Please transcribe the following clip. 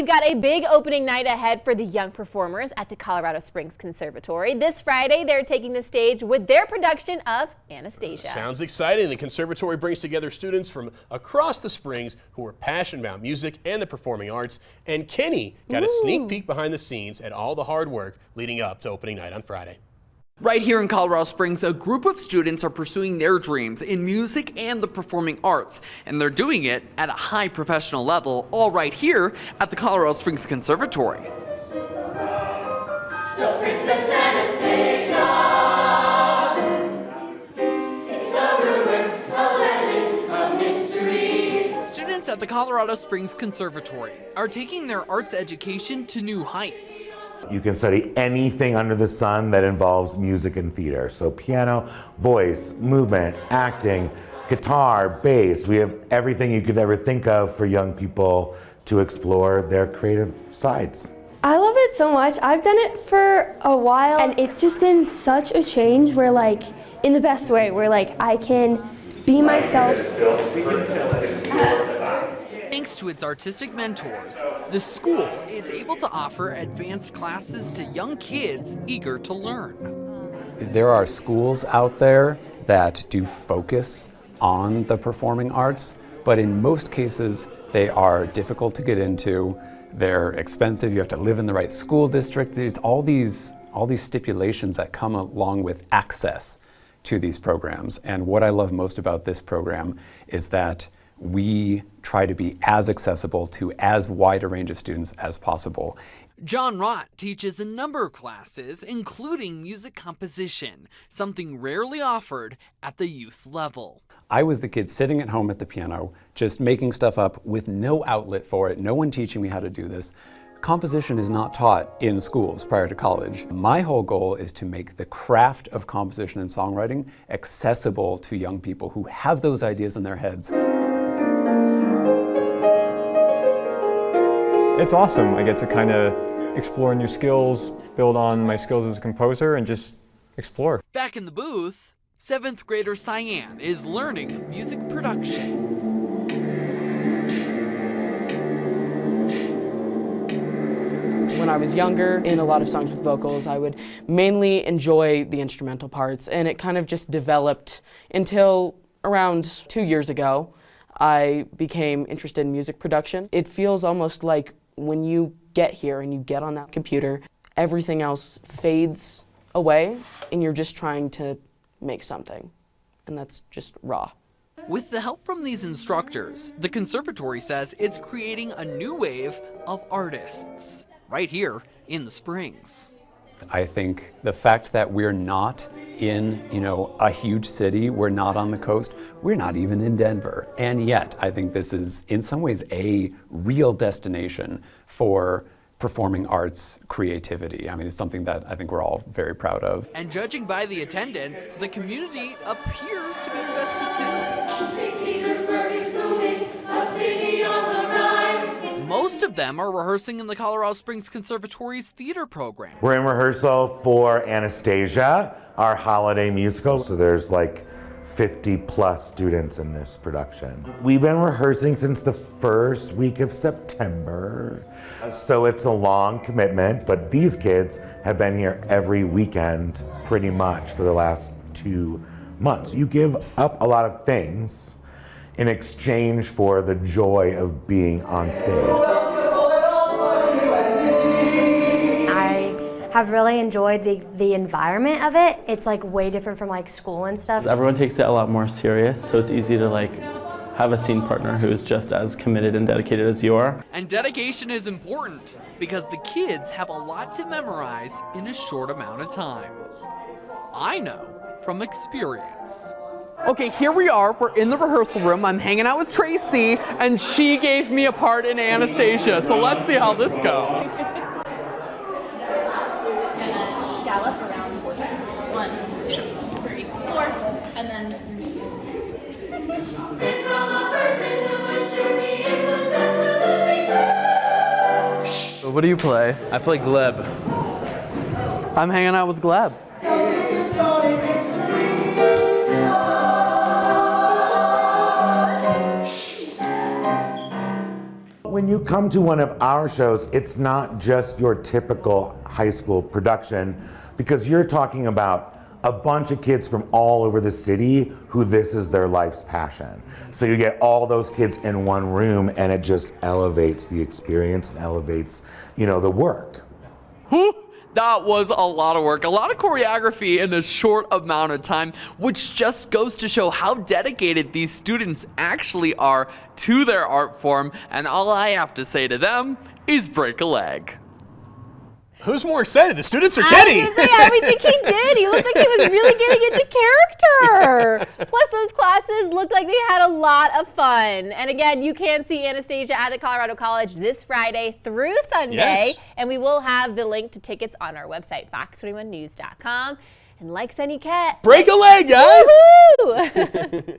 we've got a big opening night ahead for the young performers at the Colorado Springs Conservatory. This Friday, they're taking the stage with their production of Anastasia. Sounds exciting. The conservatory brings together students from across the Springs who are passionate about music and the performing arts. And Kenny got a sneak peek behind the scenes at all the hard work leading up to opening night on Friday. Right here in Colorado Springs, a group of students are pursuing their dreams in music and the performing arts, and they're doing it at a high professional level, all right here at the Colorado Springs Conservatory. The Princess Anastasia, it's a rumor, a legend, a mystery. Students at the Colorado Springs Conservatory are taking their arts education to new heights. You can study anything under the sun that involves music and theater. So piano, voice, movement, acting, guitar, bass. We have everything you could ever think of for young people to explore their creative sides. I love it so much. I've done it for a while and it's just been such a change where, like, in the best way, where like I can be myself. Thanks to its artistic mentors, the school is able to offer advanced classes to young kids eager to learn. There are schools out there that do focus on the performing arts, but in most cases they are difficult to get into, they're expensive, you have to live in the right school district. There's all these stipulations that come along with access to these programs. And what I love most about this program is that we try to be as accessible to as wide a range of students as possible. John Rott teaches a number of classes, including music composition, something rarely offered at the youth level. I was the kid sitting at home at the piano, just making stuff up with no outlet for it, no one teaching me how to do this. Composition is not taught in schools prior to college. My whole goal is to make the craft of composition and songwriting accessible to young people who have those ideas in their heads. It's awesome. I get to kind of explore new skills, build on my skills as a composer, and just explore. Back in the booth, 7th grader Cyan is learning music production. When I was younger, in a lot of songs with vocals, I would mainly enjoy the instrumental parts, and it kind of just developed until around 2 years ago. I became interested in music production. It feels almost like when you get here and you get on that computer, everything else fades away and you're just trying to make something. And that's just raw. With the help from these instructors, the conservatory says it's creating a new wave of artists right here in the Springs. I think the fact that we're not in, a huge city, we're not on the coast, we're not even in Denver. And yet, I think this is in some ways a real destination for performing arts creativity. I mean, it's something that I think we're all very proud of. And judging by the attendance, the community appears to be invested too. St. Petersburg is booming, a city on the rise. Most of them are rehearsing in the Colorado Springs Conservatory's theater program. We're in rehearsal for Anastasia, our holiday musical. So there's like 50+ students in this production. We've been rehearsing since the first week of September. So it's a long commitment, but these kids have been here every weekend pretty much for the last 2 months. You give up a lot of things in exchange for the joy of being on stage. Have really enjoyed the environment of it. It's like way different from like school and stuff. Everyone takes it a lot more serious, so it's easy to like have a scene partner who is just as committed and dedicated as you are. And dedication is important because the kids have a lot to memorize in a short amount of time. I know from experience. Okay, here we are. We're in the rehearsal room. I'm hanging out with Tracy, and she gave me a part in Anastasia. So let's see how this goes. Gallop around 4 times. 1, 2, 3, 4, and then. What do you play? I play Gleb. I'm hanging out with Gleb. when you come to one of our shows, it's not just your typical high school production, because you're talking about a bunch of kids from all over the city who this is their life's passion. So you get all those kids in one room, and it just elevates the experience and elevates, you know, the work. That was a lot of work, a lot of choreography in a short amount of time, which just goes to show how dedicated these students actually are to their art form. And all I have to say to them is break a leg. Who's more excited, the students or Kenny? I was gonna say, I would think he did. He looked like he was really getting into character. Plus, those classes looked like they had a lot of fun. And again, you can see Anastasia at the Colorado College this Friday through Sunday. Yes. And we will have the link to tickets on our website, fox21news.com. And like Sunny Cat, break a leg, guys! woohoo!